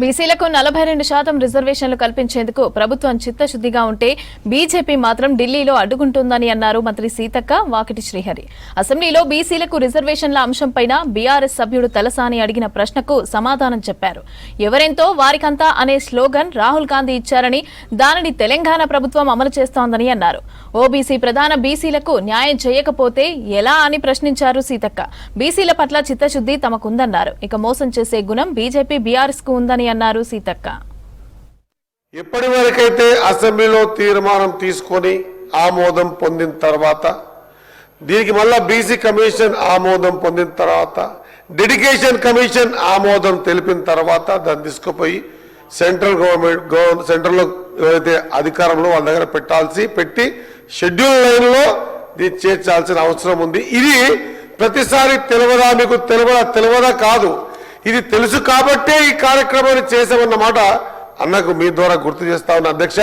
బీసీలకు 42% రిజర్వేషన్లు కల్పించేందుకు ప్రభుత్వం చిత్తశుద్ధిగా ఉంటే బీజేపీ మాత్రం ఢిల్లీలో అడ్డుకుంటుందని అన్నారు మంత్రి సీతక్క వాకిటి శ్రీహరి. అసెంబ్లీలో బీసీలకు రిజర్వేషన్ల అంశంపైన బీఆర్ఎస్ సభ్యుడు తలసాని అడిగిన ప్రశ్నకు సమాధానం చెప్పారు. ఎవరెంతో వారికంతా అనే స్లోగన్ రాహుల్ గాంధీ ఇచ్చారని, దానిని తెలంగాణ ప్రభుత్వం అమలు చేస్తోందని అన్నారు. ఓబీసీ ప్రధాన బీసీలకు న్యాయం చేయకపోతే ఎలా అని ప్రశ్నించారు సీతక్క. బీసీల పట్ల చిత్తశుద్ది తమకుందన్నారు. ఇక మోసం చేసే గుణం బీజేపీ బీఆర్ఎస్ కు ఉందని అన్నారు సీతక్క. ఇప్పటి వరకైతే అసెంబ్లీలో తీర్మానం తీసుకొని ఆమోదం పొందిన తర్వాత, దీనికి మళ్ళా బీసీ కమిషన్ ఆమోదం పొందిన తర్వాత, డెడికేషన్ కమిషన్ ఆమోదం తెలిపిన తర్వాత దాన్ని తీసుకుపోయి సెంట్రల్ సెంట్రల్లో ఎవరైతే అధికారంలో వాళ్ళ దగ్గర పెట్టి షెడ్యూల్ లైన్లో దీన్ని చేర్చాల్సిన అవసరం ఉంది. ఇది ప్రతిసారి తెలియదా మీకు తెలియదా కాదు, ఇది తెలుసు కాబట్టే ఈ కార్యక్రమాన్ని చేసామన్నమాట అన్నకు మీ ద్వారా గుర్తు చేస్తా ఉన్న అధ్యక్ష.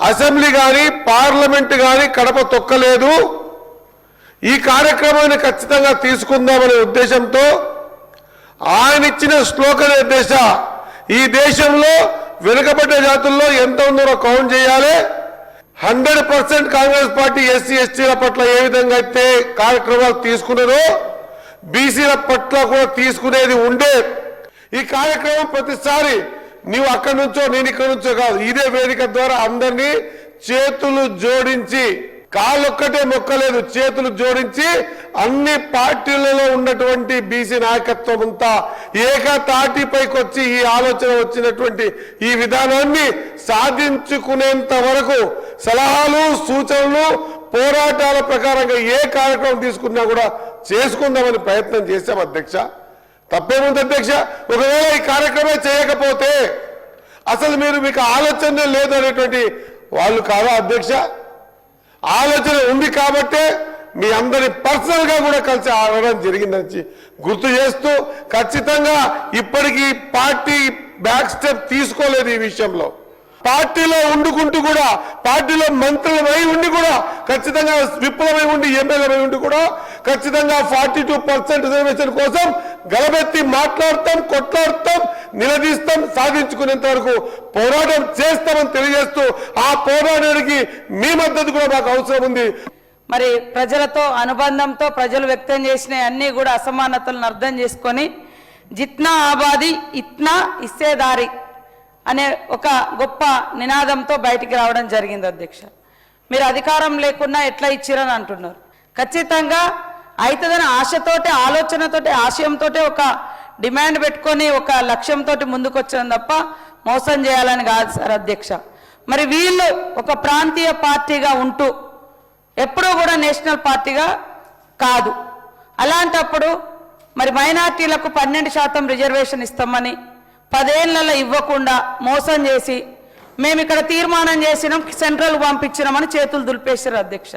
అసెంబ్లీ కానీ పార్లమెంట్ కానీ కడప తొక్కలేదు. ఈ కార్యక్రమాన్ని ఖచ్చితంగా తీసుకుందామనే ఉద్దేశంతో ఆయన ఇచ్చిన స్లోగన్ దేశ ఈ దేశంలో వెనుకబడ్డ జాతుల్లో ఎంత ఉందో కౌంట్ చేయాలి. 100% కాంగ్రెస్ పార్టీ ఎస్సీ ఎస్టీల పట్ల ఏ విధంగా అయితే కార్యక్రమాలు తీసుకున్నారో బీసీల పట్ల కూడా తీసుకునేది ఉండే. ఈ కార్యక్రమం ప్రతిసారి నీవు అక్కడి నుంచో నేను ఇక్కడి నుంచో కాదు, ఇదే వేదిక ద్వారా అందరినీ చేతులు జోడించి, కాళ్ళొక్కటే మొక్కలేదు, చేతులు జోడించి అన్ని పార్టీలలో ఉన్నటువంటి బీసీ నాయకత్వం అంతా ఏకతాటిపైకి వచ్చి ఈ ఆలోచన వచ్చినటువంటి ఈ విధానాన్ని సాధించుకునేంత వరకు సలహాలు సూచనలు పోరాటాల ప్రకారంగా ఏ కార్యక్రమం తీసుకున్నా కూడా చేసుకుందామని ప్రయత్నం చేశాం అధ్యక్ష. తప్పేముంది అధ్యక్ష? ఒకవేళ ఈ కార్యక్రమం చేయకపోతే అసలు మీకు ఆలోచన లేదు అనేటువంటి వాళ్ళు కాదా అధ్యక్ష? ఆలోచన ఉంది కాబట్టే మీ అందరి పర్సనల్ గా కూడా కలిసి ఆడడం జరిగిందని గుర్తు చేస్తూ, ఖచ్చితంగా ఇప్పటికీ పార్టీ బ్యాక్ స్టెప్ తీసుకోలేదు ఈ విషయంలో. పార్టీలో ఉండుకుంటూ కూడా, పార్టీలో మంత్రులమై ఉండి కూడా, ఖచ్చితంగా విప్లవమై ఉండి ఎమ్మెల్యేమై ఉండి కూడా ఖచ్చితంగా 42% రిజర్వేషన్ కోసం గలబెత్తి మాట్లాడతాం, కొట్లాడతాం, నిలదీస్తాం, సాధించుకునేంత వరకు పోరాటం చేస్తామని తెలియజేస్తూ, ఆ పోరాటానికి మీ మద్దతు కూడా మాకు అవసరం ఉంది. మరి ప్రజలతో అనుబంధంతో ప్రజలు వ్యక్తం చేసిన అన్ని కూడా అసమానతలను అర్థం చేసుకొని జిత్నా ఆబాది ఇత్నా ఇస్సేదారి అనే ఒక గొప్ప నినాదంతో బయటికి రావడం జరిగింది అధ్యక్ష. మీరు అధికారం లేకున్నా ఎట్లా ఇచ్చిరని అంటున్నారు. ఖచ్చితంగా అవుతుందని ఆశతోటి, ఆలోచనతోటి, ఆశయంతో ఒక డిమాండ్ పెట్టుకొని ఒక లక్ష్యంతో ముందుకు వచ్చాం తప్ప మోసం చేయాలని కాదు సార్ అధ్యక్ష. మరి వీళ్ళు ఒక ప్రాంతీయ పార్టీగా ఉంటూ ఎప్పుడూ కూడా నేషనల్ పార్టీగా కాదు. అలాంటప్పుడు మరి మైనార్టీలకు 12% రిజర్వేషన్ ఇస్తామని 10 ఏళ్లలో ఇవ్వకుండా మోసం చేసి మేము ఇక్కడ తీర్మానం చేసినాం, సెంట్రల్ పంపించినామని చేతులు దులిపేశారు అధ్యక్ష.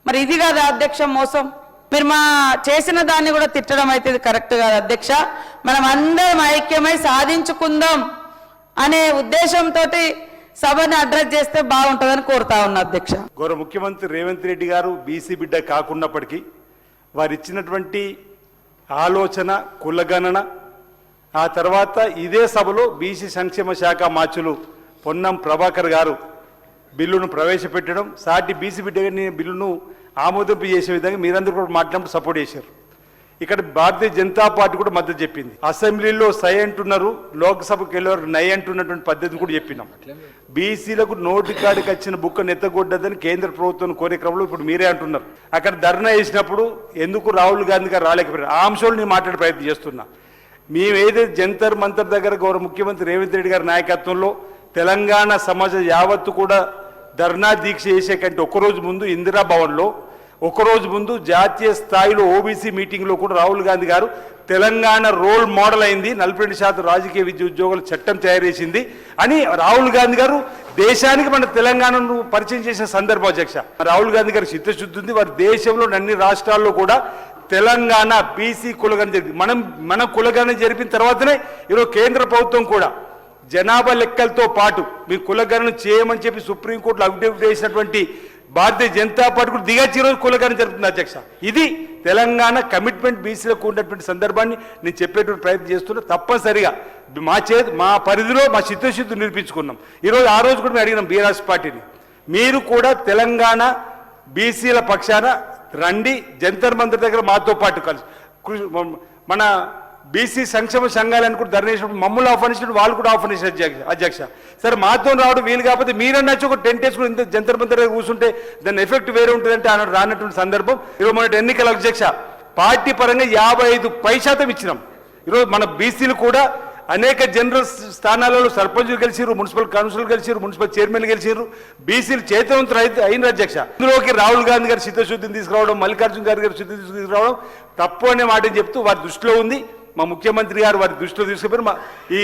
మరి ఇది కాదు అధ్యక్ష మోసం. మీరు మా చేసిన దాన్ని కూడా తిట్టడం అయితే ఇది కరెక్ట్ కాదు అధ్యక్ష. మనం అందరం ఐక్యమై సాధించుకుందాం అనే ఉద్దేశంతో సభని అడ్రస్ చేస్తే బాగుంటుందని కోరుతా ఉన్నా అధ్యక్ష. గౌరవ ముఖ్యమంత్రి రేవంత్ రెడ్డి గారు బీసీ బిడ్డ కాకున్నప్పటికీ వారు ఇచ్చినటువంటి ఆలోచన, కులగణన, ఆ తర్వాత ఇదే సభలో బీసీ సంక్షేమ శాఖ మార్చులు పొన్నం ప్రభాకర్ గారు బిల్లును ప్రవేశపెట్టడం, సాటి బీసీ బిడ్డ బిల్లును ఆమోదింపు చేసే విధంగా మీరందరూ కూడా మాట్లాడుతూ సపోర్ట్ చేశారు. ఇక్కడ భారతీయ జనతా పార్టీ కూడా మద్దతు చెప్పింది. అసెంబ్లీలో సై అంటున్నారు, లోక్సభకు వెళ్ళేవారు నై అంటున్నటువంటి పద్ధతిని కూడా చెప్పినాం. బీసీలకు నోటి కాడికి వచ్చిన బుక్క నెత్తగొడ్డదని కేంద్ర ప్రభుత్వం కోరే క్రమంలో ఇప్పుడు మీరే అంటున్నారు. అక్కడ ధర్నా వేసినప్పుడు ఎందుకు రాహుల్ గాంధీ గారు రాలేకపోయారు? ఆ అంశాలు నేను మాట్లాడే ప్రయత్నం చేస్తున్నా. మేము ఏదైతే జంతర్ మంతర్ దగ్గర గౌరవ ముఖ్యమంత్రి రేవంత్ రెడ్డి గారి నాయకత్వంలో తెలంగాణ సమాజం యావత్తు కూడా ధర్నా దీక్ష చేసే కంటే ఒకరోజు ముందు ఇందిరాభవన్లో, ఒకరోజు ముందు జాతీయ స్థాయిలో ఓబీసీ మీటింగ్లో కూడా రాహుల్ గాంధీ గారు తెలంగాణ రోల్ మోడల్ అయింది, 42% రాజకీయ విద్య ఉద్యోగుల చట్టం తయారు చేసింది అని రాహుల్ గాంధీ గారు దేశానికి మన తెలంగాణను పరిచయం చేసిన సందర్భం అధ్యక్ష. రాహుల్ గాంధీ గారు చిత్తశుద్ధి ఉంది. వారి దేశంలో అన్ని రాష్ట్రాల్లో కూడా తెలంగాణ బీసీ కులగణన జరిగింది. మన కులగణన జరిపిన తర్వాతనే ఈరోజు కేంద్ర ప్రభుత్వం కూడా జనాభా లెక్కలతో పాటు మీ కులగణన చేయమని చెప్పి సుప్రీంకోర్టులో అఫిడవిట్ వేసినటువంటి భారతీయ జనతా పార్టీ కూడా దిగచ్చి రోజు కులగానే జరుగుతుంది అధ్యక్ష. ఇది తెలంగాణ కమిట్మెంట్ బీసీలకు ఉన్నటువంటి సందర్భాన్ని నేను చెప్పేటువంటి ప్రయత్నం చేస్తున్నా. తప్పనిసరిగా మా పరిధిలో మా చిత్తశుద్ధి నిరూపించుకున్నాం. ఈరోజు ఆ రోజు కూడా మేము అడిగినాం బీఆర్ఎస్ పార్టీని, మీరు కూడా తెలంగాణ బీసీల పక్షాన రండి, జంతర్ మంతర్ దగ్గర మాతో పాటు కలిసి మన బీసీ సంక్షేమ సంఘాలను కూడా ధర్నేసినప్పుడు మమ్మల్ని ఆహ్వానించినప్పుడు వాళ్ళు కూడా ఆహ్వానించారు అధ్యక్ష. సరే మాతో రావడం వీలు కాకపోతే మీరన్నచ్చు ఒక 10 days కూడా ఇంత జంతర్ మంతర్ దగ్గర కూర్చుంటే దాని ఎఫెక్ట్ వేరే ఉంటుందంటే ఆయన రానటువంటి సందర్భం. ఈరోజు మన ఎన్నికల అధ్యక్ష పార్టీ పరంగా 55% ఇచ్చినాం. ఈరోజు మన బీసీలు కూడా అనేక జనరల్ స్థానాలలో సర్పంచులు గెలిచిరు, మున్సిపల్ కౌన్సిల్ గెలిచిరు, మున్సిపల్ చైర్మన్ గెలిచిరు, బీసీలు చైతన్యవంతులు అయిన అధ్యక్ష. ఇందులోకి రాహుల్ గాంధీ గారి చిత్తశుద్ధిని తీసుకురావడం, మల్లికార్జున గారి చిత్తశుద్ధిని తీసుకురావడం తప్పు అనే మాట చెప్తూ వారి దృష్టిలో ఉంది. మా ముఖ్యమంత్రి గారు వారి దృష్టిలో తీసుకుపోయారు. ఈ